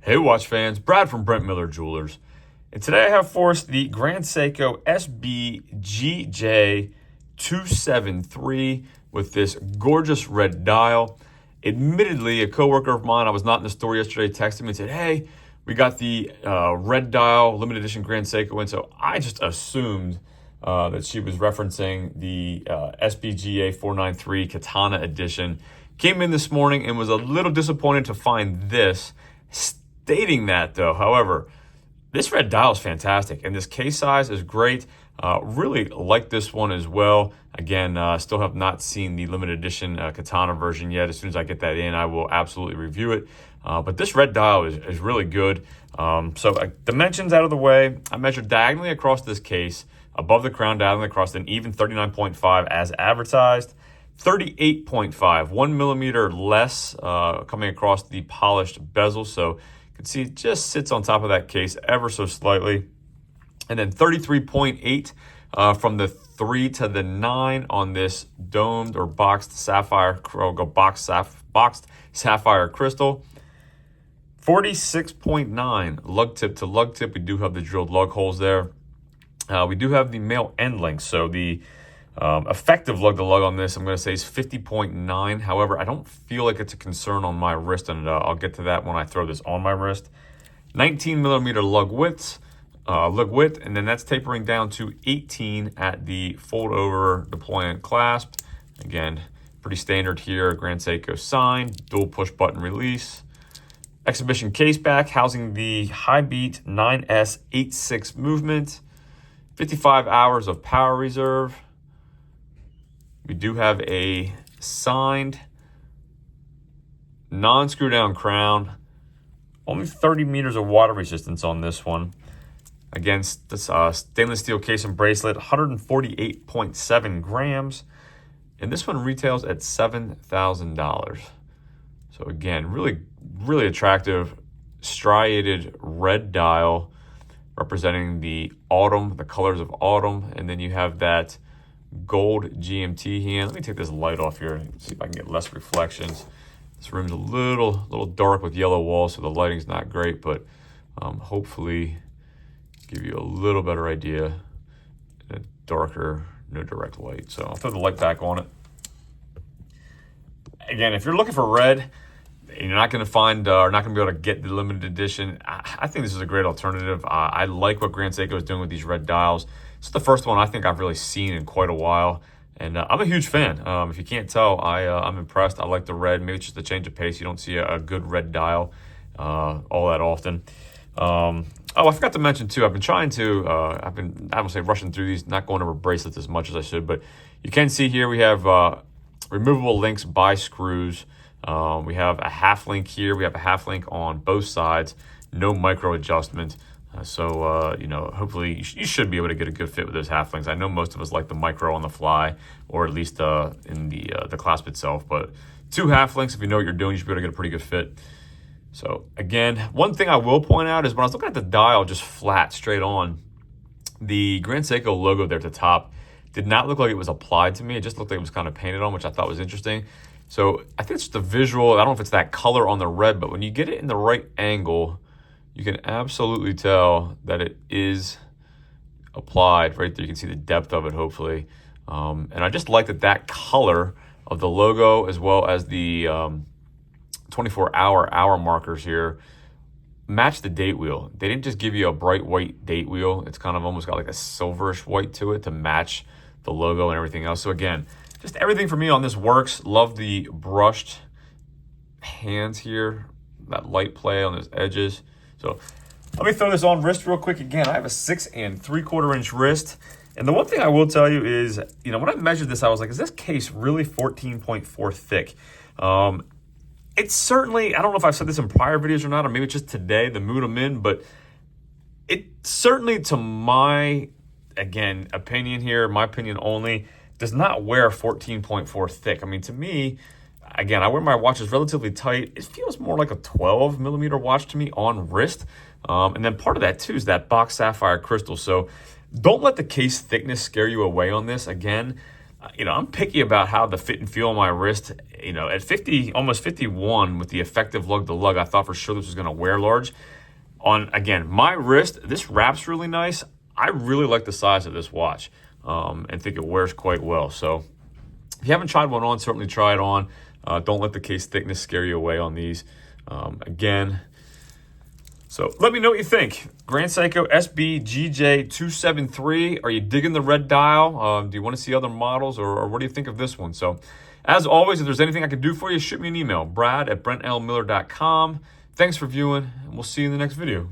Hey watch fans, Brad from Brent Miller Jewelers. And today I have for us the Grand Seiko SBGJ273 with this gorgeous red dial. Admittedly, a coworker of mine, I was not in the store yesterday, texted me and said, hey, we got the red dial limited edition Grand Seiko in. So I just assumed that she was referencing the SBGA493 Katana edition. Came in this morning and was a little disappointed to find this. Stating that though, however, this red dial is fantastic and this case size is great. Really like this one as well. Again, still have not seen the limited edition Katana version yet. As soon as I get that in, I will absolutely review it. But this red dial is really good. Dimensions out of the way, I measured diagonally across this case, above the crown, diagonally across an even 39.5 as advertised. 38.5, 1 millimeter less coming across the polished bezel. So you can see it just sits on top of that case ever so slightly. And then 33.8 from the 3 to the 9 on this domed or boxed sapphire, boxed sapphire crystal. 46.9 lug tip to lug tip. We do have the drilled lug holes there. We do have the male end length. So the effective lug to lug on this, I'm going to say, is 50.9. However, I don't feel like it's a concern on my wrist, and I'll get to that when I throw this on my wrist. 19 millimeter lug width, and then that's tapering down to 18 at the fold over deployment clasp. Again, pretty standard here. Grand Seiko sign, dual push button release. Exhibition case back housing the high beat 9S86 movement. 55 hours of power reserve. We do have a signed non-screw down crown. Only 30 meters of water resistance on this one. Against this stainless steel case and bracelet, 148.7 grams. And this one retails at $7,000. So again, really attractive striated red dial representing the autumn, the colors of autumn. And then you have that gold GMT hand. Let me take this light off here and see if I can get less reflections. This room's a little dark with yellow walls, so the lighting's not great, but hopefully give you a little better idea in a darker, no direct light. So I'll throw the light back on it. Again, if you're looking for red, you're not going to find or not going to be able to get the limited edition. I think this is a great alternative. I like what Grand Seiko is doing with these red dials. It's the first one I think I've really seen in quite a while, and I'm a huge fan. If you can't tell, I'm impressed. I like the red. Maybe it's just a change of pace. You don't see a good red dial all that often. I forgot to mention too, I've been trying to, I don't say rushing through these, not going over bracelets as much as I should, but you can see here we have removable links by screws. We have a half link here. We have a half link on both sides. No micro adjustment. Hopefully you should be able to get a good fit with those half links. I know most of us like the micro on the fly, or at least in the clasp itself. But 2 half links, if you know what you're doing, you should be able to get a pretty good fit. So again, one thing I will point out is when I was looking at the dial just flat, straight on, the Grand Seiko logo there at the top did not look like it was applied to me. It just looked like it was kind of painted on, which I thought was interesting. So I think it's just the visual. I don't know if it's that color on the red, but when you get it in the right angle, you can absolutely tell that it is applied right there. You can see the depth of it, hopefully. And I just like that color of the logo, as well as the 24-hour markers here, match the date wheel. They didn't just give you a bright white date wheel. It's kind of almost got like a silverish white to it to match the logo and everything else. So again, just everything for me on this works. Love the brushed hands here, that light play on those edges. So let me throw this on wrist real quick. Again, I have a 6 3/4 inch wrist. And the one thing I will tell you is, when I measured this, I was like, is this case really 14.4 thick? It's certainly, I don't know if I've said this in prior videos or not, or maybe it's just today, the mood I'm in, but it certainly, to my, again, opinion here, my opinion only, does not wear 14.4 thick. I mean, to me, again, I wear my watches relatively tight. It feels more like a 12 millimeter watch to me on wrist. And then part of that too is that box sapphire crystal. So don't let the case thickness scare you away on this. Again, I'm picky about how the fit and feel on my wrist. At 50, almost 51 with the effective lug to lug, I thought for sure this was going to wear large. On, again, my wrist, this wraps really nice. I really like the size of this watch and think it wears quite well. So if you haven't tried one on, certainly try it on. Don't let the case thickness scare you away on these. So let me know what you think. Grand Seiko SBGJ273. Are you digging the red dial? Do you want to see other models, or what do you think of this one? So as always, if there's anything I can do for you, shoot me an email, brad@brentlmiller.com. Thanks for viewing, and we'll see you in the next video.